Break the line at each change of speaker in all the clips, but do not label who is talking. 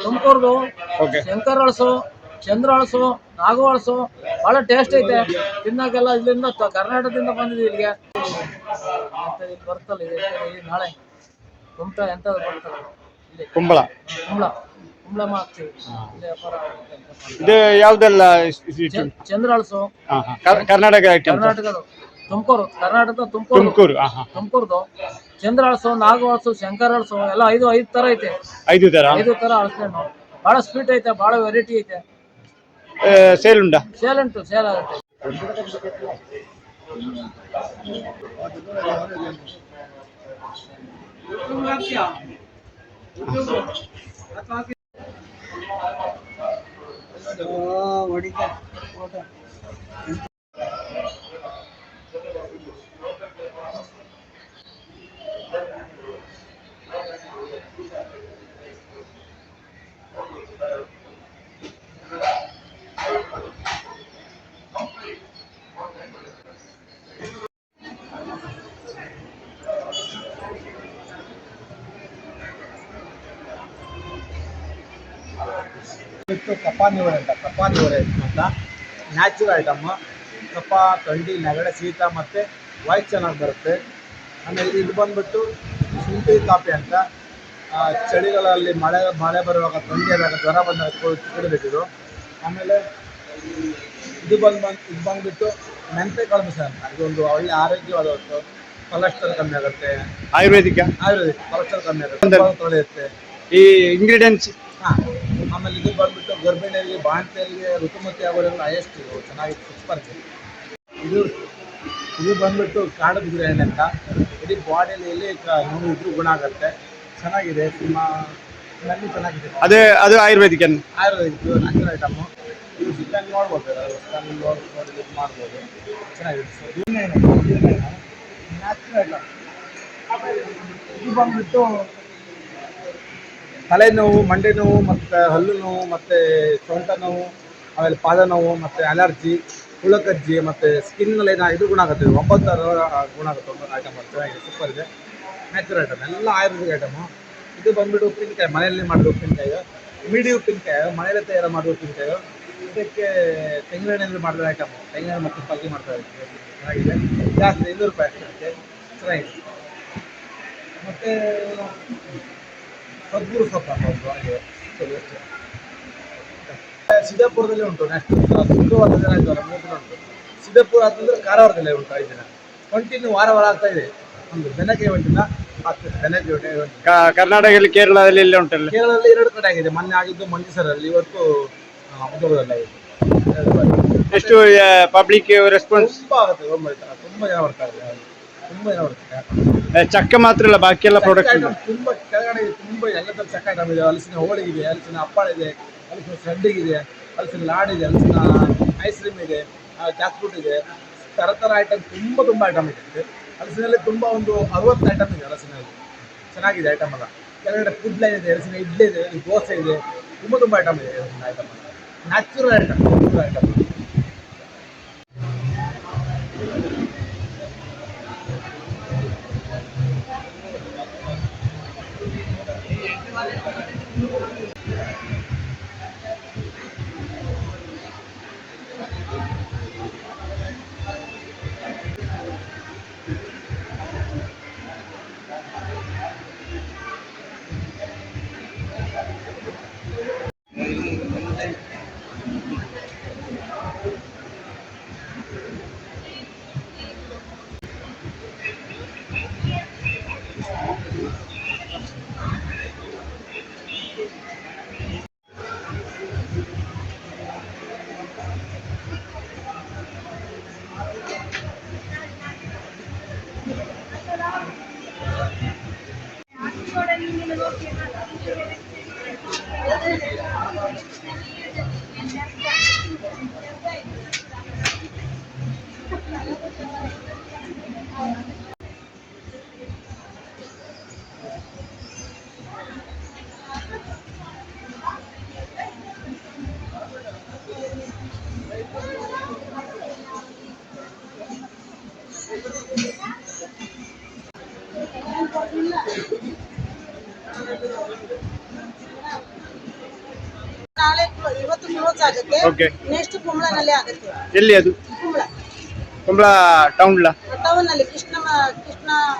ತುಮಕೂರ್ದು ಶಂಕರ್ ಅಳಸು, ಚಂದ್ರ ಅಳಸು, ನಾಗು ಅಳಸು ಬಹಳ ಟೇಸ್ಟ್ ಐತೆ. ತಿನ್ನಕ್ಕೆಲ್ಲ ಇಲ್ಲಿಂದ ಕರ್ನಾಟಕದಿಂದ ಬಂದಿದೆ ಇಲ್ಲಿಗೆ. ಬರ್ತಲ್ಲ ನಾಳೆ ಕುಮಟ ಎಂತದ್ದು ಬರ್ತಲ್ಲ
ಕುಂಬಳ
ಕುಂಬಳ ಮಾಡ್ತೀವಿ.
ಇದು ಯಾವ್ದೆಲ್ಲ
ಚಂದ್ರ ಅಳಸು
ಕರ್ನಾಟಕದ
ತುಮಕೂರು, ಕರ್ನಾಟಕದ ತುಮಕೂರ್ದು ಚಂದ್ರ ಅಳಸು, ನಾಗು ಅಳಸು, ಶಂಕರ್ ಅಳಸು ಎಲ್ಲ ಐದು ತರ ಐತೆ.
5 ತರ
ಅಳಸು ಬಹಳ ಸ್ವೀಟ್ ಐತೆ, ಬಹಳ ವೆರೈಟಿ ಐತೆ.
ಸೇಲ್ ಉಂಟಾ?
ಸೇಲ್ ಉಂಟು, ಸೇಲ್ ಆಗುತ್ತೆ.
ಕಪ್ಪಾನಿ ಹೊರೆ ಅಂತ ನ್ಯಾಚುರಲ್ ಐಟಮ್. ಕಪ್ಪ, ಥಂಡಿ, ನೆಗಡೆ, ಶೀತ ಮತ್ತು ವಾಯ್ಸ್ ಚೆನ್ನಾಗಿ ಬರುತ್ತೆ. ಆಮೇಲೆ ಇದು ಬಂದುಬಿಟ್ಟು ಶುಂಠಿ ಕಾಫಿ ಅಂತ. ಚಳಿಗಳಲ್ಲಿ ಮಳೆ ಬರುವಾಗ, ಥಂಡಿ ಆದಾಗ, ಜ್ವರ ಬಂದಾಗ ಕುಡಿಬೇಕಿದು. ಆಮೇಲೆ ಇದು ಬಂದುಬಿಟ್ಟು ಮೆಂತೆ ಕಾಳು ಮಿಶ್ರಣ ಅಂತ. ಇದೊಂದು ಒಳ್ಳೆ ಆರೋಗ್ಯವಾದ ವಸ್ತು. ಕೊಲೆಸ್ಟ್ರಾಲ್ ಕಮ್ಮಿ ಆಗುತ್ತೆ.
ಆಯುರ್ವೇದಿಕ್
ಕೊಲೆಸ್ಟ್ರಾಲ್ ಕಮ್ಮಿ ಆಗುತ್ತೆ, ತೊಳೆಯುತ್ತೆ
ಈ ಇಂಗ್ರೀಡಿಯೆಂಟ್ಸ್.
ಆಮೇಲೆ ಇದು ಬಂದುಬಿಟ್ಟು ಗರ್ಭಿಣಿಯರಿಗೆ, ಬಾಣಂತಿಯರಿಗೆ, ಋತುಮತಿ ಆಗೋರೆಲ್ಲ ಹೈಯೆಸ್ಟ್ ಇದು ಚೆನ್ನಾಗಿದೆ, ಸೂಪರ್. ಇದು ಬಂದುಬಿಟ್ಟು ಕಾಡು ಬಿದಿರು ಎಣ್ಣೆ ಅಂತ. ಇಡೀ ಬಾಡಿಯಲ್ಲಿ ಎಲ್ಲಿ ನೋವು ಇದ್ರೂ ಗುಣ ಆಗುತ್ತೆ, ಚೆನ್ನಾಗಿದೆ. ಚೆನ್ನಾಗಿದೆ.
ಅದು ಆಯುರ್ವೇದಿಕ್
ನ್ಯಾಚುರಲ್ ಐಟಮ್ಮು. ಇದು ಸಿಕ್ಕಂಗೆ ನೋಡ್ಬೋದು, ನೋಡಿ ಇದು ಮಾಡ್ಬೋದು, ಚೆನ್ನಾಗಿದೆ. Natural item. ಇದು ಬಂದುಬಿಟ್ಟು ತಲೆನೋವು, ಮಂಡಿ ನೋವು, ಮತ್ತು ಹಲ್ಲು ನೋವು, ಮತ್ತು ಸೊಂಟ ನೋವು, ಆಮೇಲೆ ಪಾದ ನೋವು, ಮತ್ತು ಅಲರ್ಜಿ, ಹುಳಕಜ್ಜಿ, ಮತ್ತು ಸ್ಕಿನ್ನಲ್ಲಿ ಇದು ಗುಣ ಆಗುತ್ತೆ. 9 ಗುಣ ಆಗುತ್ತೆ. ಒಂದು ಐಟಮ್ ಚೆನ್ನಾಗಿದೆ, ಸೂಪರ್ ಇದೆ. ನ್ಯಾಚುರಲ್ ಐಟಮ್, ಎಲ್ಲ ಆಯುರ್ವೇದಿಕ್ ಐಟಮು. ಇದು ಬಂದುಬಿಟ್ಟು ಉಪ್ಪಿನಕಾಯಿ, ಮನೆಯಲ್ಲಿ ಮಾಡಿದ ಉಪ್ಪಿನಕಾಯಿ, ಮಿಡಿ ಉಪ್ಪಿನಕಾಯಿ, ಮನೆಯಲ್ಲೇ ತಯಾರು ಮಾಡಿದ ಉಪ್ಪಿನಕಾಯಿ. ಇದಕ್ಕೆ ತೆಂಗಿನೆಣ್ಣೆಯಲ್ಲಿ ಮಾಡಿದ ಐಟಮು, ತೆಂಗಿನೆಣ್ಣೆ ಮತ್ತು ಪಲ್ಯ ಮಾಡ್ತಾರೆ. ಚೆನ್ನಾಗಿದೆ, ಜಾಸ್ತಿ 500 ರೂಪಾಯಿ ಅಷ್ಟೇ. ಚೆನ್ನಾಗಿದೆ. ಮತ್ತು ಸದ್ಗುರು ಸೊಪ್ಪು ಹಾಗೆ ಸಿದ್ದಾಪುರದಲ್ಲಿ ಉಂಟು. ನೆಕ್ಸ್ಟ್ ಶುಕ್ರವಾರ ದಿನ ಆಯ್ತಲ್ಲ, 3 ದಿನ ಉಂಟು. ಸಿದ್ದಾಪುರ ಅಂತಂದರೆ ಕಾರವಾರದಲ್ಲಿ ಉಂಟು. 5 ದಿನ ಕಂಟಿನ್ಯೂ, ವಾರ ಆಗ್ತಾ ಇದೆ. ಒಂದು ಬೆನಕೆ ಒಂಟಿನ ಆಗ್ತದೆ. ಬೆನಕೆ ಒಂಟೆ
ಕರ್ನಾಟಕದಲ್ಲಿ, ಕೇರಳದಲ್ಲಿ ಎಲ್ಲ ಉಂಟಲ್ಲ.
ಕೇರಳದಲ್ಲಿ 2 ಕಡೆ ಆಗಿದೆ. ಮೊನ್ನೆ ಆಗಿದ್ದು ಮಂಜೇಶ್ವರಲ್ಲಿ, ಇವತ್ತು ಮುದ್ದೂರಲ್ಲಿ ಆಗಿದೆ.
ಎಷ್ಟು ಪಬ್ಲಿಕ್ ರೆಸ್ಪಾನ್ಸ್?
ತುಂಬ ಆಗುತ್ತೆ. ತುಂಬ ಜನ ಬರ್ತಾರೆ.
ಚಕ್ಕೆ ಮಾತ್ರ ಇಲ್ಲ, ಬಾಕಿ ಎಲ್ಲ ಪ್ರಾಡಕ್ಟ್
ತುಂಬ ಕೆಳಗಡೆ ತುಂಬ ಎಲ್ಲ ಚಕ್ಕ ಐಟಮ್ ಇದೆ. ಹಲಸಿನ ಹೋಳಿಗೆ, ಹಲಸಿನ ಹಪ್ಪಳ ಇದೆ, ಹಲಸಿನ ಸಂಡಿಗಿದೆ, ಹಲಸಿನ ಲಾಡಿದೆ, ಹಲಸಿನ ಐಸ್ ಕ್ರೀಮ್ ಇದೆ, ಜಾಕ್ ಫ್ರೂಟ್ ಇದೆ. ಥರ ಐಟಮ್ ತುಂಬ ಐಟಮ್ ಇದೆ. ಹಲಸಿನಲ್ಲಿ ತುಂಬ ಒಂದು 60 ಐಟಮ್ ಇದೆ. ಹಲಸಿನಲ್ಲಿ ಚೆನ್ನಾಗಿದೆ ಐಟಮ್ ಎಲ್ಲ. ಕೆಳಗಡೆ ಪುಡ್ಲ ಇದೆ, ಹಲಸಿನ ಇಡ್ಲಿ ಇದೆ, ದೋಸೆ ಇದೆ, ತುಂಬ ಐಟಮ್ ಇದೆ. ಹಲಸಿನ ಐಟಮ್ ನ್ಯಾಚುರಲ್ ಐಟಮ್.
ನಾಳೆ ಇವತ್ತು ಕ್ಲೋಸ್ ಆಗುತ್ತೆ.
ಓಕೆ.
ನೆಕ್ಸ್ಟ್ ಕುಂಬಳನಲ್ಲಿ ಆಗುತ್ತೆ.
ಎಲ್ಲಿ ಅದು?
ಕುಂಬಳ
ಕುಂಬಳ ಟೌನ್
ಅಲ್ಲಿ ಕೃಷ್ಣ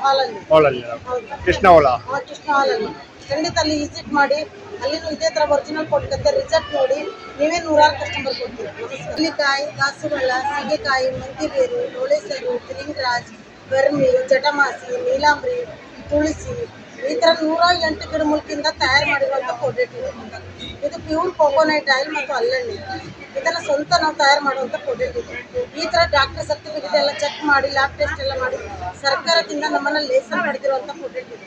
ಹಾಲಲ್ಲಿ.
ಹಾಲಲ್ಲಿ.
ಹೌದು.
ಕೃಷ್ಣ ಹಾಲ.
ಕೃಷ್ಣ ಹಾಲಲ್ಲಿ ಖಂಡಿತ ಅಲ್ಲಿ ವಿಸಿಟ್ ಮಾಡಿ. ಅಲ್ಲಿನೂ ಇದೇ ತರ ಒರಿಜಿನಲ್ ಕೊಡ್ತಂತೆ. ರಿಸಲ್ಟ್ ನೋಡಿ ನೀವೇ ನೂರಾರು ಕಸ್ಟಮರ್ ಕೊಡ್ತೀವಿ. ಹುಲ್ಲಿಕಾಯಿ, ಕಾಸುಗಳ, ಸೀಗೆಕಾಯಿ, ಮಂತಿಬೇರು, ಲೋಳೆಸರು, ತಿರಿಂಗರಾಜ್, ಬರ್ಮಿ, ಜಟಮಾಸಿ, ನೀಲಾಂಬ್ರಿ, ತುಳಸಿ, ಈ ತರ 108 ಗಿಡಮೂಲಿಕೆಯಿಂದ ತಯಾರು ಮಾಡಿರುವಂತ ಪೌಡರ್ ಇದು ಪ್ಯೂರ್ ಕೋಕೋನಟ್ ಆಯಿಲ್ ಮತ್ತು ಹಲ್ಲೆಣ್ಣೆ. ಇದನ್ನ ಸ್ವಂತ ನಾವು ತಯಾರು ಮಾಡುವಂತ ಪೌಡರ್ ಇದು. ಈ ತರ ಡಾಕ್ಟರ್ ಸರ್ಟಿಫಿಕೇಟ್ ಎಲ್ಲ ಚೆಕ್ ಮಾಡಿ ಲ್ಯಾಬ್ ಟೆಸ್ಟ್ ಎಲ್ಲ ಮಾಡಿ ಸರ್ಕಾರದಿಂದ ನಮ್ಮನ್ನ ಲೇಸನ್ ಪಡೆದಿರುವಂತ ಪೌಡರ್ ಇದು.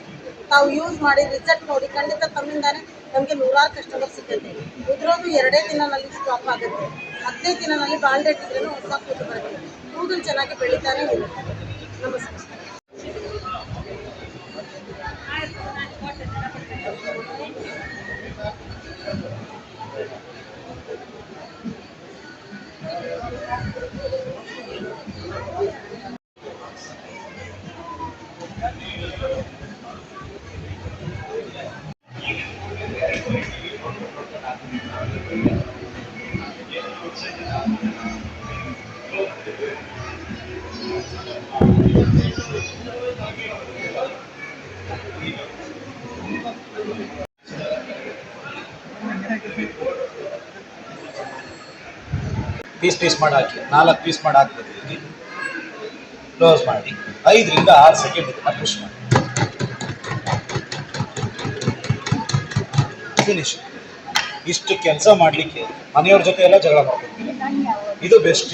ತಾವು ಯೂಸ್ ಮಾಡಿ ರಿಸಲ್ಟ್ ನೋಡಿ ಖಂಡಿತ ತಮ್ಮಿಂದಾನೆ ನಮಗೆ ನೂರಾರು ಕಸ್ಟಮರ್ ಸಿಗುತ್ತೆ. ಉದ್ರೋದು 2 ದಿನದಲ್ಲಿ ಸ್ಟಾಪ್ ಆಗುತ್ತೆ. 15 ದಿನದಲ್ಲಿ ಬಾಲ್ಡೆಟ್ ಇದ್ರೂ ಹೊಸ ಕೂದಲು ಬರುತ್ತೆ. ಕೂದಲು ಚೆನ್ನಾಗಿ ಬೆಳಿತಾನೆ ಇರುತ್ತೆ. ನಮಸ್ಕಾರ.
ಪೀಸ್ ಮಾಡಿ ಹಾಕಿ 4 ಪೀಸ್ ಮಾಡಿ ಹಾಕ್ಬೇಕು. ಕ್ಲೋಸ್ ಮಾಡಿ 5 ರಿಂದ 6 ಸೆಕೆಂಡ್ ಇದನ್ನ ಪುಷ್ ಮಾಡಿ ಫಿನಿಶ್. ಇಷ್ಟು ಕೆಲಸ ಮಾಡಲಿಕ್ಕೆ ಮನೆಯವ್ರ ಜೊತೆ ಎಲ್ಲ ಜಗಳ ಮಾಡ್ಕೊತೀವಿ. ಇದು ಬೆಸ್ಟ್.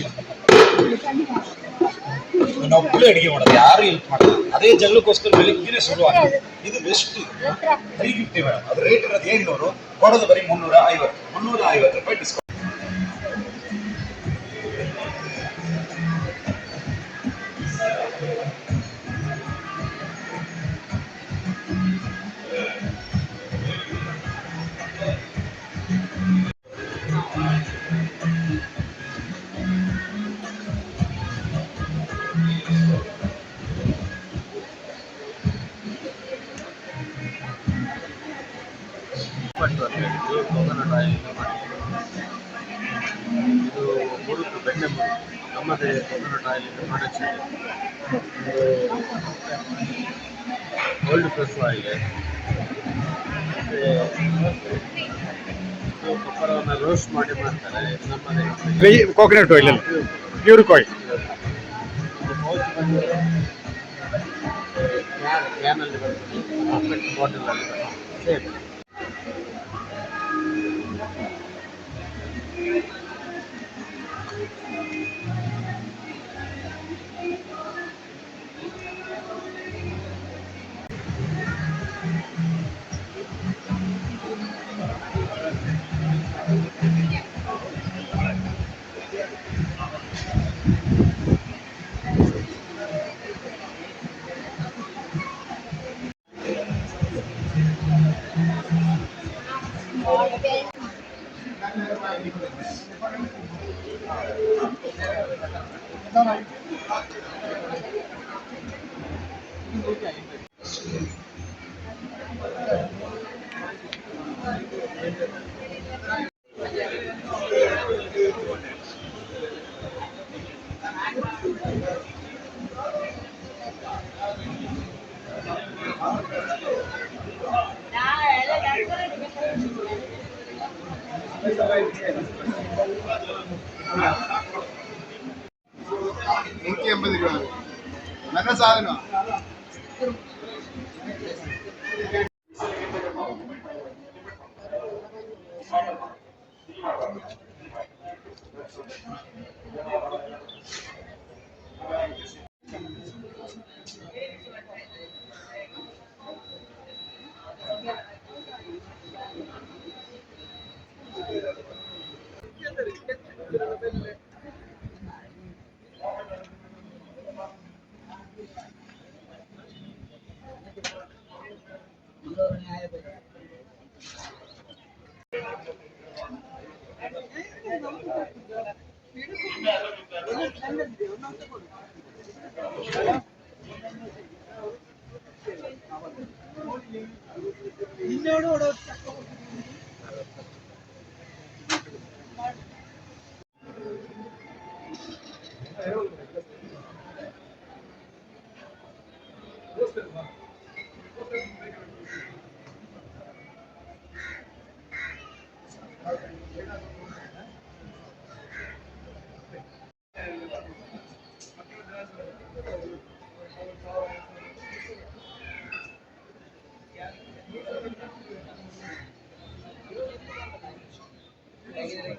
ಇನ್ನೊಬ್ಬಳು ಅಡುಗೆ ಮಾಡೋದು, ಯಾರು ಹೆಲ್ಪ್ ಮಾಡೋದು. ಅದೇ ಜಗಳಕ್ಕೋಸ್ಕರ ಬೆಳಿಗ್ಗೆ ಶುರು ಆಗಿದೆ. ಇದು ಬೆಸ್ಟ್. 350 ಮೇಡಮ್. ಅದು ರೇಟ್ ಇರೋದು 700, ಕೊಡೋದು ಬರೀ 350 ರೂಪಾಯಿ ಡಿಸ್ಕೌಂಟ್.
ಕೋಕೋನಟ್ ಆಯಿಲ್ ಇದು ಮುರುಕು, ಬೆಣ್ಣೆ ಮುರುಕು, ನಮ್ಮದೇ coconut oil production. Cold press oil ಮತ್ತು ಕೊಬ್ಬರವನ್ನು ರೋಸ್ಟ್ ಮಾಡಿ ಮಾಡ್ತಾರೆ. ನಮ್ಮದೇ
ಕೋಕೋನಟ್ ಆಯಿಲ್ ಅಲ್ಲ, ಪ್ಯೂರ್ ಆಯಿಲ್.
ಕ್ಯಾನಲ್ಲಿ ಬರ್ತದೆ, ಬಾಟಲಲ್ಲಿ ಬರ್ತದೆ.
നല്ല സാധനം.
ಹೇಗಿದ್ದೀರಿ